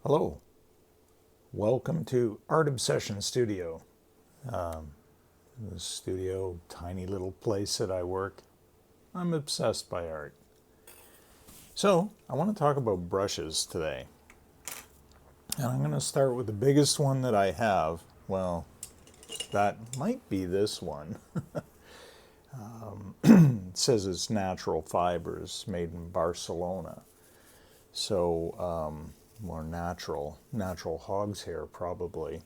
Hello, welcome to Art Obsession Studio. The studio, tiny little place that I work. I'm obsessed by art. So, I want to talk about brushes today. And I'm going to start with the biggest one that I have. Well, that might be this one. It says it's natural fibers made in Barcelona. So, more natural hog's hair probably.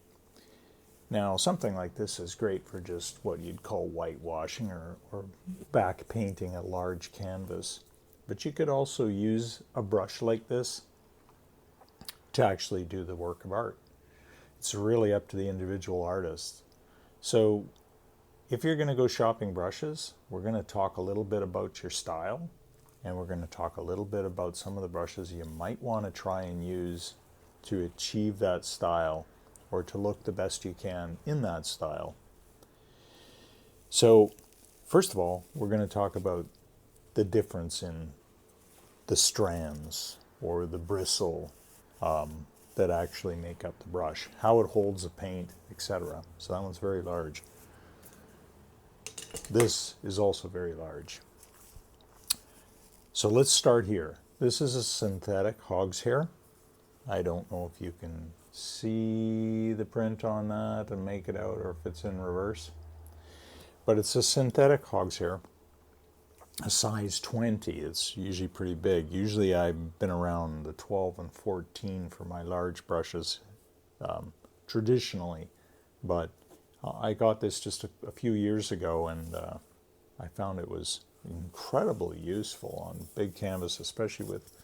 Now, something like this is great for just what you'd call whitewashing or back painting a large canvas. But you could also use a brush like this to actually do the work of art. It's really up to the individual artist. So, if you're going to go shopping brushes, we're going to talk a little bit about your style, and we're going to talk a little bit about some of the brushes you might want to try and use to achieve that style or to look the best you can in that style. So, first of all, we're going to talk about the difference in the strands or the bristle that actually make up the brush, how it holds the paint, etc. So that one's very large. This is also very large. So let's start here. This is a synthetic hog's hair. I don't know if you can see the print on that and make it out, or if it's in reverse. But it's a synthetic hog's hair, a size 20. It's usually pretty big. Usually I've been around the 12 and 14 for my large brushes traditionally. But I got this just a few years ago, and I found it was incredibly useful on big canvas, especially with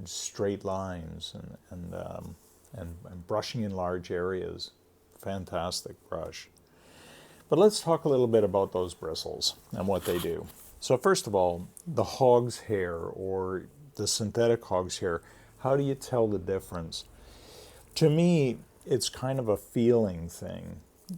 straight lines and brushing in large areas. Fantastic brush. But let's talk a little bit about those bristles and what they do. So first of all, the hog's hair or the synthetic hog's hair, how do you tell the difference? To me, it's kind of a feeling thing.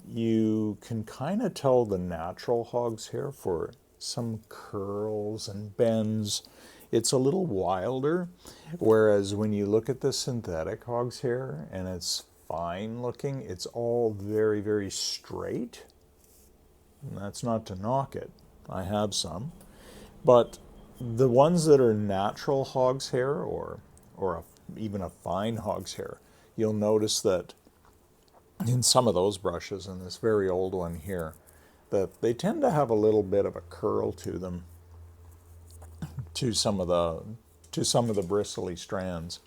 You can kind of tell the natural hog's hair for some curls and bends. It's a little wilder, whereas when you look at the synthetic hog's hair and it's fine looking, it's all very, very straight. And that's not to knock it. I have some. But the ones that are natural hog's hair or even a fine hog's hair, you'll notice that in some of those brushes, and this very old one here, that they tend to have a little bit of a curl to them, to some of the bristly strands.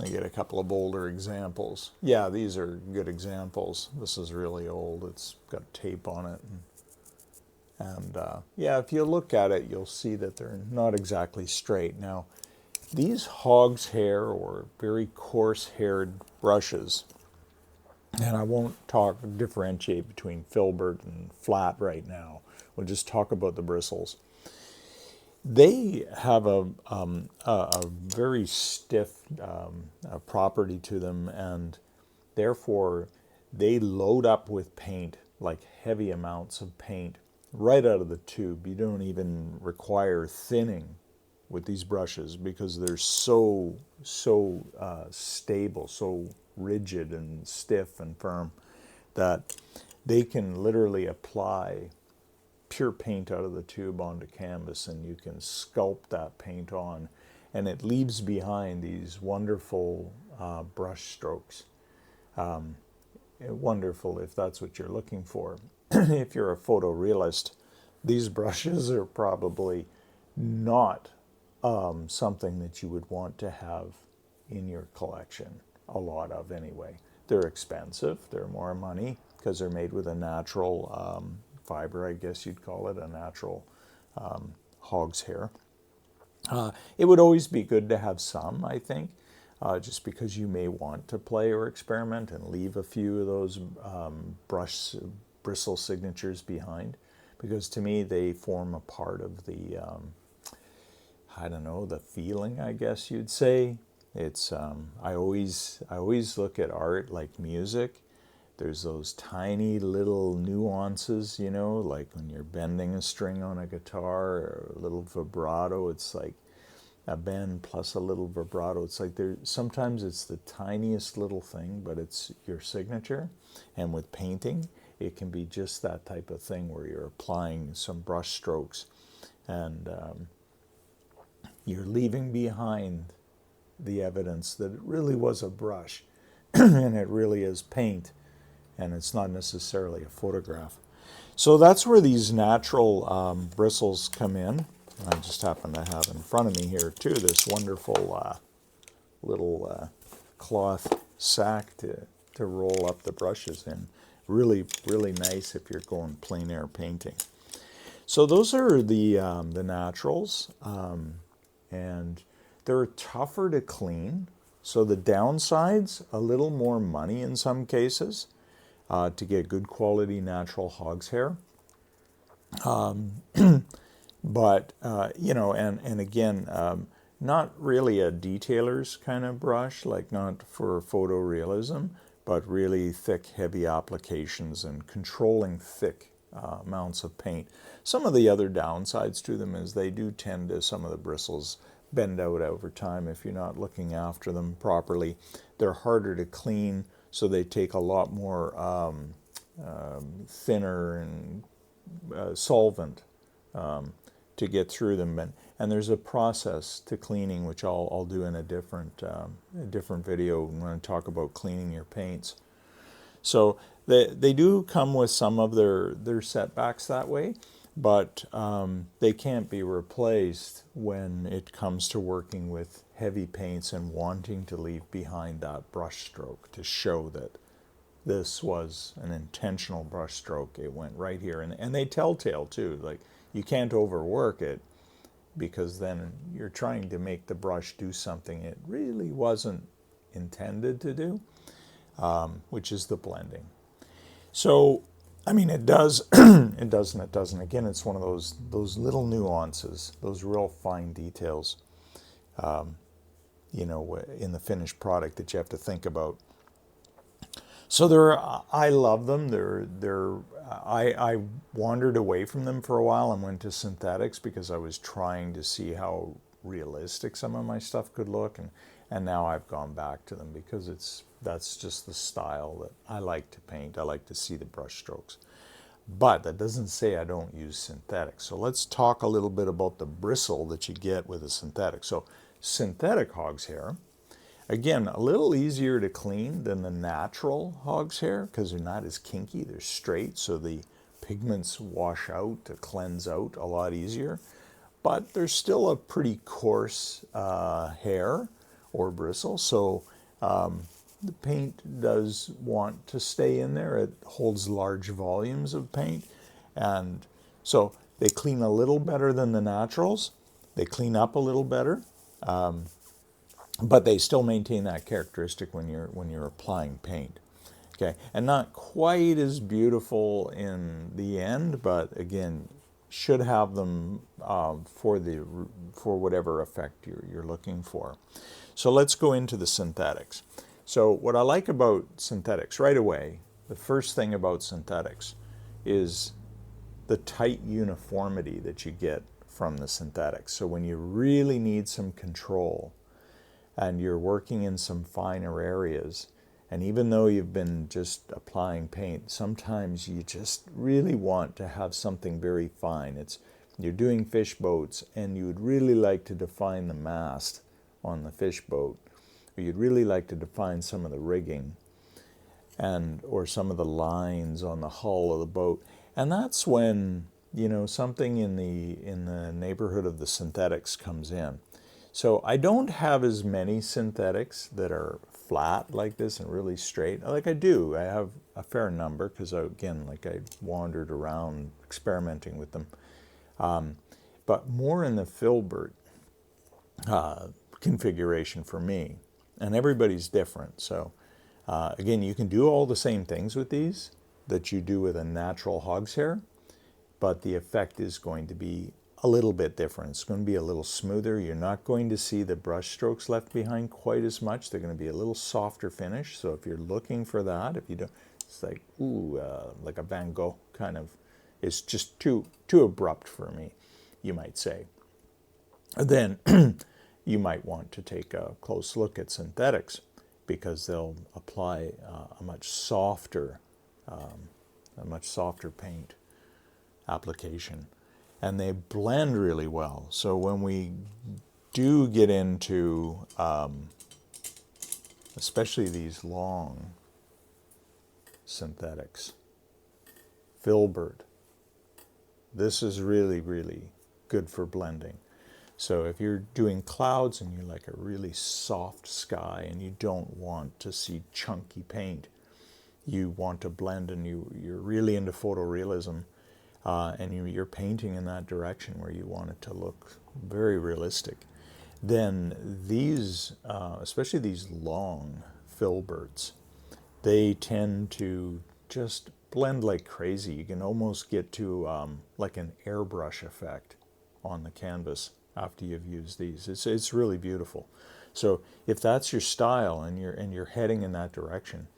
I get a couple of older examples. Yeah, these are good examples. This is really old. It's got tape on it. And yeah, if you look at it, you'll see that they're not exactly straight. Now, these hog's hair or very coarse-haired brushes, and I won't differentiate between filbert and flat right now. We'll just talk about the bristles. They have a very stiff property to them, and therefore they load up with paint, like heavy amounts of paint, right out of the tube. You don't even require thinning with these brushes because they're so stable, so rigid and stiff and firm that they can literally apply pure paint out of the tube onto canvas, and you can sculpt that paint on, and it leaves behind these wonderful brush strokes. Wonderful if that's what you're looking for. If you're a photorealist, these brushes are probably not something that you would want to have in your collection, a lot of anyway. They're expensive, they're more money because they're made with a natural fiber, I guess you'd call it, a natural hog's hair. It would always be good to have some, I think, just because you may want to play or experiment and leave a few of those bristle signatures behind, because to me they form a part of the, I don't know, the feeling, I guess you'd say. It's I always look at art like music. There's those tiny little nuances, you know, like when you're bending a string on a guitar or a little vibrato. It's like a bend plus a little vibrato. It's like sometimes it's the tiniest little thing, but it's your signature. And with painting, it can be just that type of thing where you're applying some brush strokes and you're leaving behind the evidence that it really was a brush and it really is paint and it's not necessarily a photograph. So that's where these natural bristles come in. I just happen to have in front of me here too this wonderful little cloth sack to roll up the brushes in. Really, really nice if you're going plein air painting. So those are the naturals, and they're tougher to clean. So the downsides, a little more money in some cases to get good quality natural hog's hair. But, you know, and again, not really a detailer's kind of brush, like not for photorealism, but really thick, heavy applications and controlling thick amounts of paint. Some of the other downsides to them is they do tend to, some of the bristles bend out over time if you're not looking after them properly. They're harder to clean, so they take a lot more thinner and solvent to get through them, and there's a process to cleaning which I'll do in a different video when I talk about cleaning your paints. So they do come with some of their setbacks that way, but they can't be replaced when it comes to working with heavy paints and wanting to leave behind that brush stroke to show that this was an intentional brush stroke. It went right here, and they telltale too. Like, you can't overwork it because then you're trying to make the brush do something it really wasn't intended to do, which is the blending. So, I mean, it does, it does and it doesn't. Again, it's one of those little nuances, those real fine details, you know, in the finished product that you have to think about. So I love them. I wandered away from them for a while and went to synthetics because I was trying to see how realistic some of my stuff could look, and now I've gone back to them because that's just the style that I like to paint. I like to see the brush strokes. But that doesn't say I don't use synthetics. So let's talk a little bit about the bristle that you get with a synthetic. So synthetic hog's hair, again, a little easier to clean than the natural hog's hair because they're not as kinky, they're straight, so the pigments wash out to cleanse out a lot easier. But there's still a pretty coarse hair or bristle, so the paint does want to stay in there. It holds large volumes of paint, and so they clean a little better than the naturals. They clean up a little better. But they still maintain that characteristic when you're applying paint, okay? And not quite as beautiful in the end, but again, should have them for whatever effect you're looking for. So let's go into the synthetics. So what I like about synthetics right away, the first thing about synthetics is the tight uniformity that you get from the synthetics. So when you really need some control, and you're working in some finer areas, and even though you've been just applying paint, sometimes you just really want to have something very fine. You're doing fish boats, and you would really like to define the mast on the fish boat, or you'd really like to define some of the rigging, or some of the lines on the hull of the boat. And that's when, you know, something in the neighborhood of the synthetics comes in. So I don't have as many synthetics that are flat like this and really straight. Like I do, I have a fair number because again, like I wandered around experimenting with them. But more in the filbert configuration for me, and everybody's different. So again, you can do all the same things with these that you do with a natural hog's hair, but the effect is going to be a little bit different. It's going to be a little smoother. You're not going to see the brush strokes left behind quite as much. They're going to be a little softer finish. So if you're looking for that, if you don't, it's like, ooh, like a Van Gogh kind of, it's just too abrupt for me, you might say. Then, you might want to take a close look at synthetics because they'll apply a much softer paint application, and they blend really well. So when we do get into especially these long synthetics, filbert, this is really, really good for blending. So if you're doing clouds and you like a really soft sky and you don't want to see chunky paint, you want to blend and you're really into photorealism, and you're painting in that direction where you want it to look very realistic, then these, especially these long filberts, they tend to just blend like crazy. You can almost get to like an airbrush effect on the canvas after you've used these. It's really beautiful. So if that's your style and you're heading in that direction,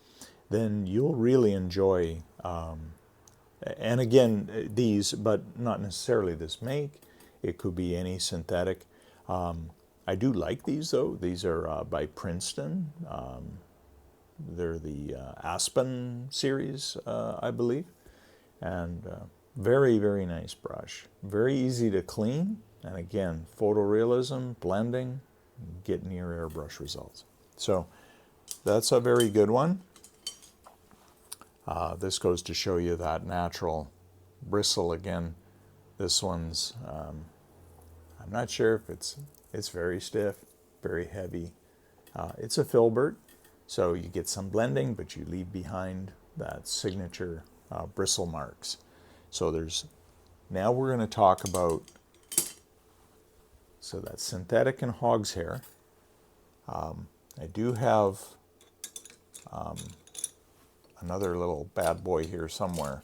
then you'll really enjoy, and again, these, but not necessarily this make. It could be any synthetic. I do like these though. These are by Princeton. They're the Aspen series, I believe. And very, very nice brush. Very easy to clean. And again, photorealism, blending, get near airbrush results. So that's a very good one. This goes to show you that natural bristle again. This one's, I'm not sure if it's very stiff, very heavy. It's a filbert, so you get some blending, but you leave behind that signature bristle marks. So now we're going to talk about, so that's synthetic and hog's hair. I do have another little bad boy here somewhere.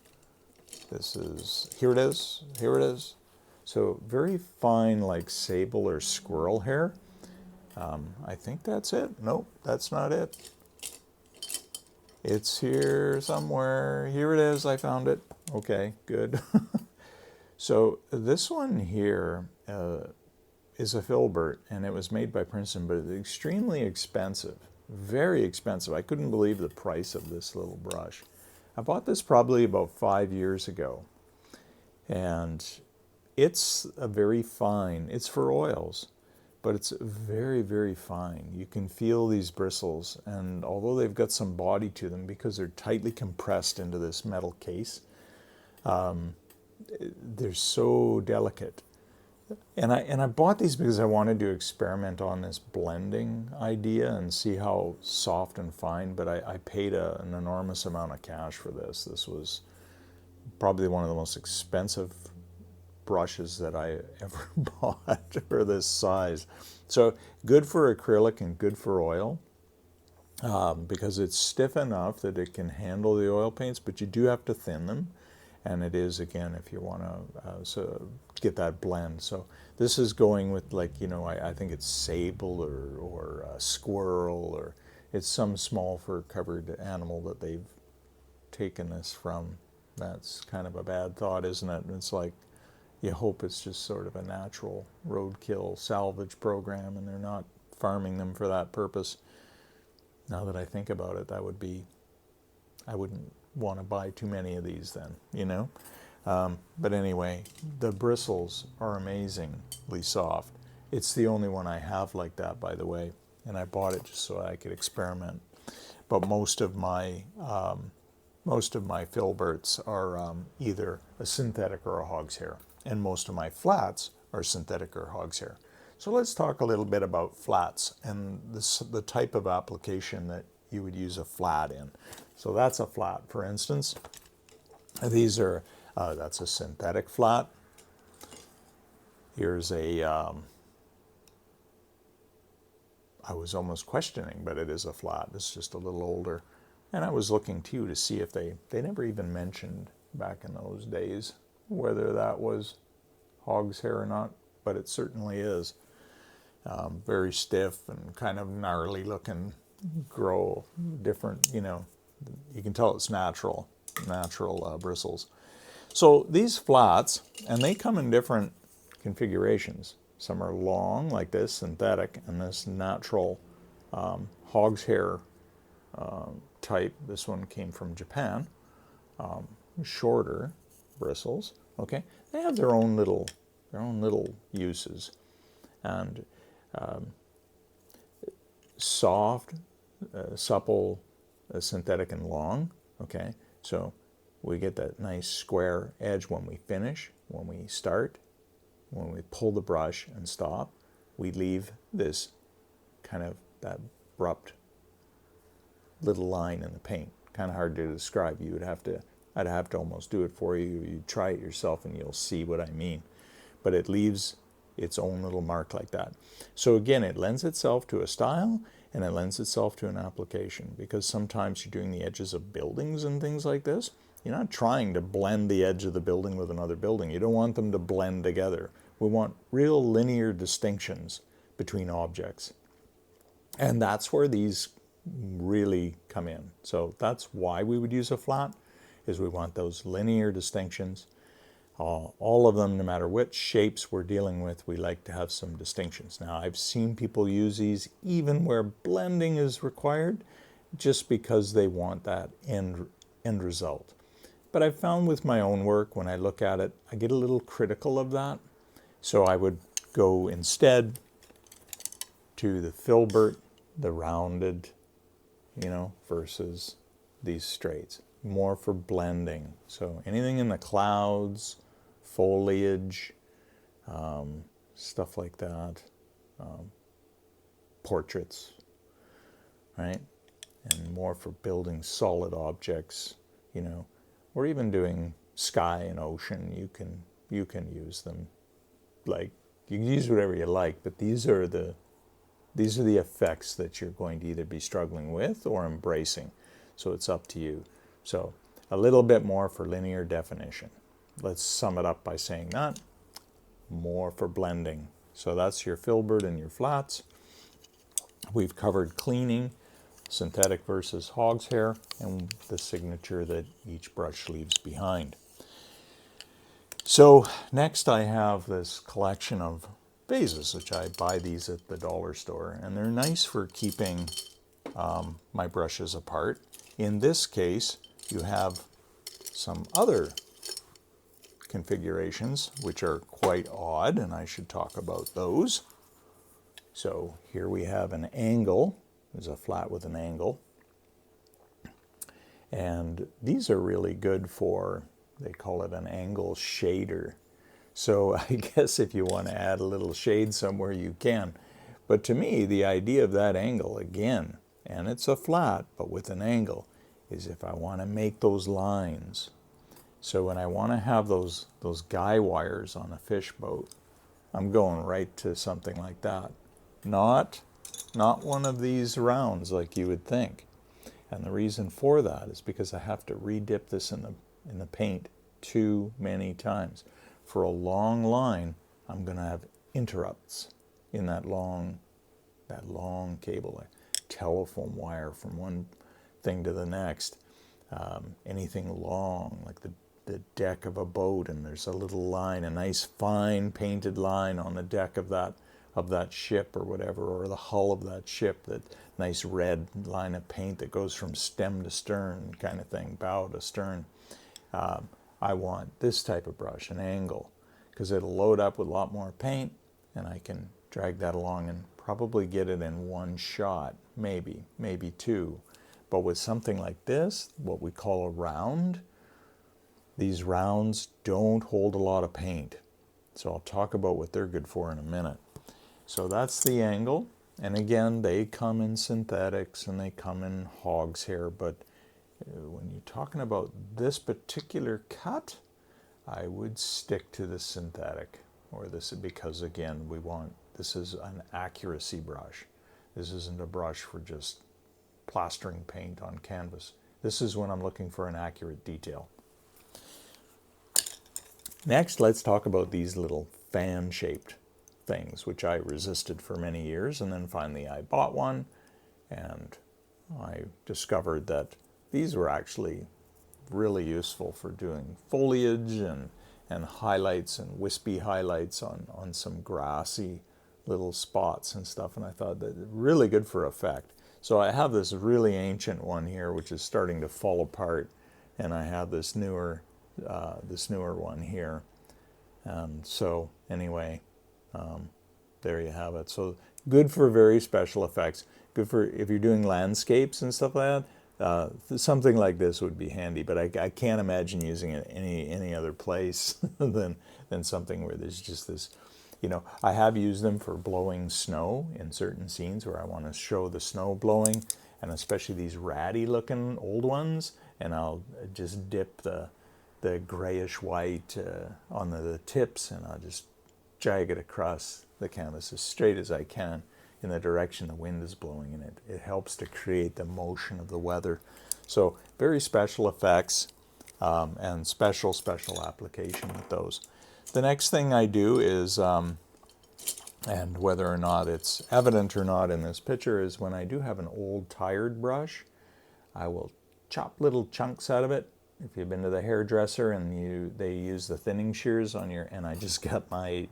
Here it is. So very fine, like sable or squirrel hair. I think that's it. Nope, that's not it. It's here somewhere. Here it is, I found it. Okay, good. So this one here is a filbert, and it was made by Princeton, but it's extremely expensive. Very expensive. I couldn't believe the price of this little brush. I bought this probably about 5 years ago, and it's a very fine, it's for oils, but it's very, very fine. You can feel these bristles, and although they've got some body to them because they're tightly compressed into this metal case, they're so delicate. And I bought these because I wanted to experiment on this blending idea and see how soft and fine, but I paid an enormous amount of cash for this. This was probably one of the most expensive brushes that I ever bought for this size. So good for acrylic and good for oil, because it's stiff enough that it can handle the oil paints, but you do have to thin them. And it is, again, if you want to get that blend. So this is going with, like, you know, I think it's sable or squirrel, or it's some small fur-covered animal that they've taken this from. That's kind of a bad thought, isn't it? It's like you hope it's just sort of a natural roadkill salvage program and they're not farming them for that purpose. Now that I think about it, I wouldn't want to buy too many of these then, you know. But anyway, the bristles are amazingly soft. It's the only one I have like that, by the way, and I bought it just so I could experiment. But most of my filberts are either a synthetic or a hog's hair, and most of my flats are synthetic or hog's hair. So let's talk a little bit about flats and the type of application that you would use a flat in. So that's a flat, for instance. These are, that's a synthetic flat. Here's a, I was almost questioning, but it is a flat. It's just a little older. And I was looking too to see if they never even mentioned back in those days whether that was hog's hair or not, but it certainly is. Very stiff and kind of gnarly looking, grow different, you know, you can tell it's natural bristles. So these flats, and they come in different configurations. Some are long, like this, synthetic, and this natural hog's hair type. This one came from Japan. Shorter bristles. Okay, they have their own little uses, and soft, supple, synthetic, and long. Okay, so we get that nice square edge when we finish, when we start, when we pull the brush and stop. We leave this kind of that abrupt little line in the paint. Kind of hard to describe. I'd have to almost do it for you. You try it yourself and you'll see what I mean. But it leaves its own little mark like that. So again, it lends itself to a style and it lends itself to an application, because sometimes you're doing the edges of buildings and things like this. You're not trying to blend the edge of the building with another building. You don't want them to blend together. We want real linear distinctions between objects. And that's where these really come in. So that's why we would use a flat, is we want those linear distinctions. All of them, no matter which shapes we're dealing with, we like to have some distinctions. Now, I've seen people use these even where blending is required, just because they want that end result. But I've found with my own work, when I look at it, I get a little critical of that. So I would go instead to the filbert, the rounded, versus these straights. More for blending. So anything in the clouds, foliage, stuff like that, portraits, right? And more for building solid objects, or even doing sky and ocean. You can use them. Like, you can use whatever you like, but these are the effects that you're going to either be struggling with or embracing. So it's up to you. So a little bit more for linear definition. Let's sum it up by saying that. More for blending. So that's your filbert and your flats. We've covered cleaning, synthetic versus hog's hair, and the signature that each brush leaves behind. So next I have this collection of vases, which I buy these at the dollar store, and they're nice for keeping my brushes apart. In this case, you have some other configurations which are quite odd, and I should talk about those. So here we have an angle. There's a flat with an angle. And these are really good for, they call it an angle shader. So I guess if you want to add a little shade somewhere, you can. But to me, the idea of that angle, again, and it's a flat, but with an angle, is if I want to make those lines. So when I want to have those guy wires on a fish boat, I'm going right to something like that. Not one of these rounds like you would think. And the reason for that is because I have to re-dip this in the paint too many times. For a long line, I'm going to have interrupts in that long cable, like telephone wire from one thing to the next. Anything long, like the deck of a boat, and there's a little line, a nice fine painted line on the deck of that ship or whatever, or the hull of that ship, that nice red line of paint that goes from stem to stern kind of thing, bow to stern. I want this type of brush, an angle, because it'll load up with a lot more paint, and I can drag that along and probably get it in one shot, maybe two. But with something like this, what we call a round, these rounds don't hold a lot of paint. So I'll talk about what they're good for in a minute. So that's the angle. And again, they come in synthetics and they come in hog's hair, but when you're talking about this particular cut, I would stick to the synthetic, or this, because again, this is an accuracy brush. This isn't a brush for just plastering paint on canvas. This is when I'm looking for an accurate detail. Next, let's talk about these little fan-shaped things, which I resisted for many years, and then finally I bought one, and I discovered that these were actually really useful for doing foliage and highlights and wispy highlights on some grassy little spots and stuff, and I thought that really good for effect. So I have this really ancient one here which is starting to fall apart, and I have this newer one here. And so anyway, there you have it. So good for very special effects. Good for if you're doing landscapes and stuff like that. Something like this would be handy, but I can't imagine using it any other place than something where there's just this. You know, I have used them for blowing snow in certain scenes where I want to show the snow blowing, and especially these ratty looking old ones, and I'll just dip the grayish white on the tips, and I'll just jag it across the canvas as straight as I can in the direction the wind is blowing, and it helps to create the motion of the weather. So very special effects and special application with those. The next thing I do is, and whether or not it's evident or not in this picture, is when I do have an old tired brush, I will chop little chunks out of it. If you've been to the hairdresser and they use the thinning shears on and I just got my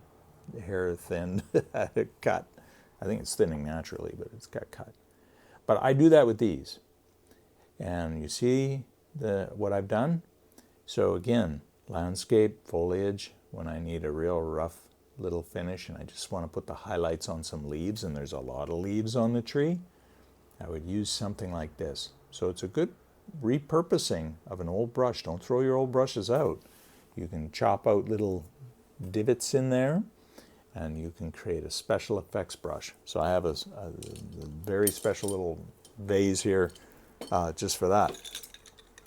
hair thinned at a cut. I think it's thinning naturally, but it's got cut. But I do that with these. And you see what I've done? So again, landscape, foliage, when I need a real rough little finish and I just want to put the highlights on some leaves, and there's a lot of leaves on the tree, I would use something like this. So it's a good repurposing of an old brush. Don't throw your old brushes out. You can chop out little divots in there, and you can create a special effects brush. So I have a very special little vase here just for that.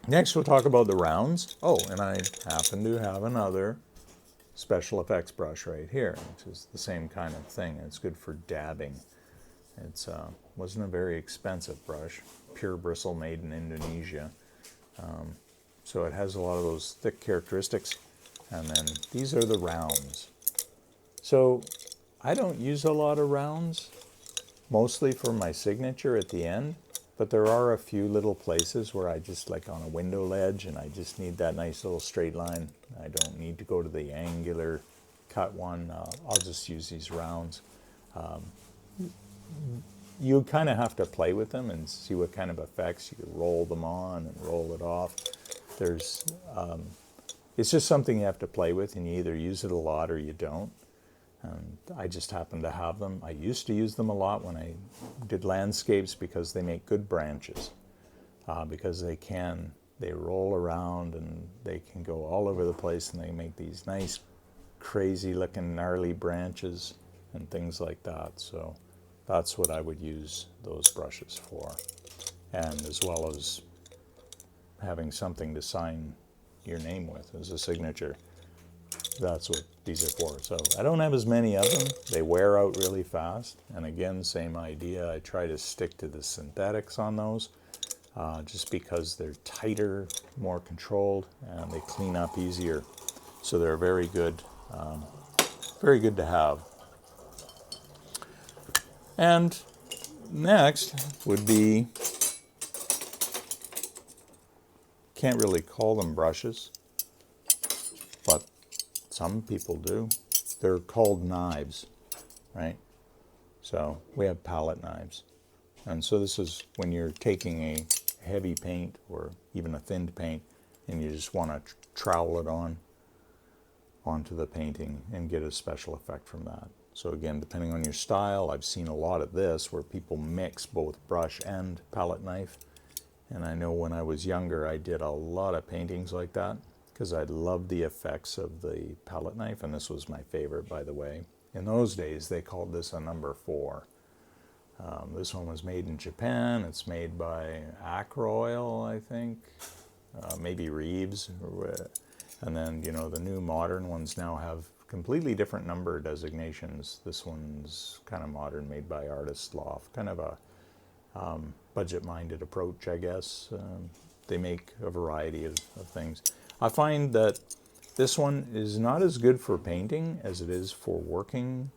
Next we'll talk about the rounds. Oh, and I happen to have another special effects brush right here, which is the same kind of thing. It's good for dabbing. It's wasn't a very expensive brush, pure bristle, made in Indonesia. So it has a lot of those thick characteristics. And then these are the rounds. So I don't use a lot of rounds, mostly for my signature at the end, but there are a few little places where I just, like on a window ledge, and I just need that nice little straight line. I don't need to go to the angular cut one. I'll just use these rounds. You kind of have to play with them and see what kind of effects. You can roll them on and roll it off. It's just something you have to play with, and you either use it a lot or you don't. And I just happen to have them. I used to use them a lot when I did landscapes because they make good branches. Because they roll around and they can go all over the place, and they make these nice, crazy looking gnarly branches and things like that. So that's what I would use those brushes for. And as well as having something to sign your name with as a signature. That's what these are for. So I don't have as many of them. They wear out really fast. And again, same idea. I try to stick to the synthetics on those just because they're tighter, more controlled, and they clean up easier. So they're very good to have. And next would be, can't really call them brushes, but some people do. They're called knives, right? So we have palette knives. And so this is when you're taking a heavy paint or even a thinned paint and you just want to trowel it onto the painting and get a special effect from that. So again, depending on your style, I've seen a lot of this where people mix both brush and palette knife. And I know when I was younger, I did a lot of paintings like that because I loved the effects of the palette knife, and this was my favorite, by the way. In those days, they called this a number 4. This one was made in Japan. It's made by Acroil, I think, maybe Reeves. And then, you know, the new modern ones now have completely different number designations. This one's kind of modern, made by Artist Loft, kind of a budget-minded approach, I guess. They make a variety of things. I find that this one is not as good for painting as it is for working,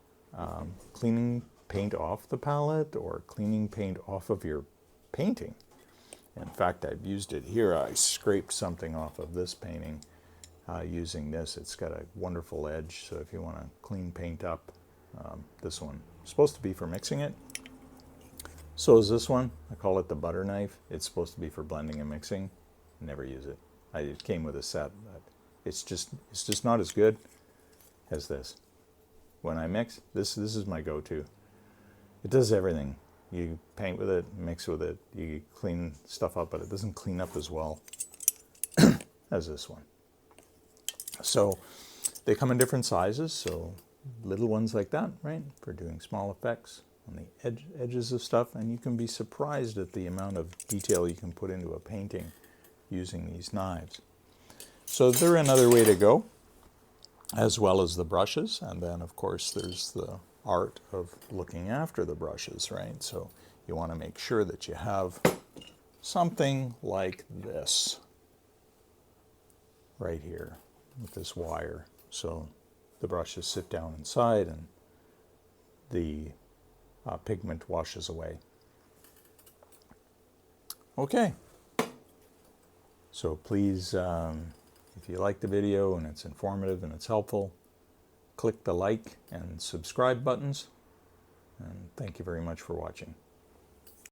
cleaning paint off the palette or cleaning paint off of your painting. In fact, I've used it here. I scraped something off of this painting using this. It's got a wonderful edge, so if you want to clean paint up, this one is supposed to be for mixing it. So is this one. I call it the butter knife. It's supposed to be for blending and mixing. Never use it. It came with a set, but it's just not as good as this. When I mix, this is my go-to. It does everything. You paint with it, mix with it, you clean stuff up, but it doesn't clean up as well as this one. So they come in different sizes, so little ones like that, right, for doing small effects on the edges of stuff, and you can be surprised at the amount of detail you can put into a painting using these knives. So they're another way to go, as well as the brushes, and then of course there's the art of looking after the brushes, right? So you want to make sure that you have something like this right here with this wire, so the brushes sit down inside and the pigment washes away. Okay, so please, if you like the video and it's informative and it's helpful, click the like and subscribe buttons, and thank you very much for watching.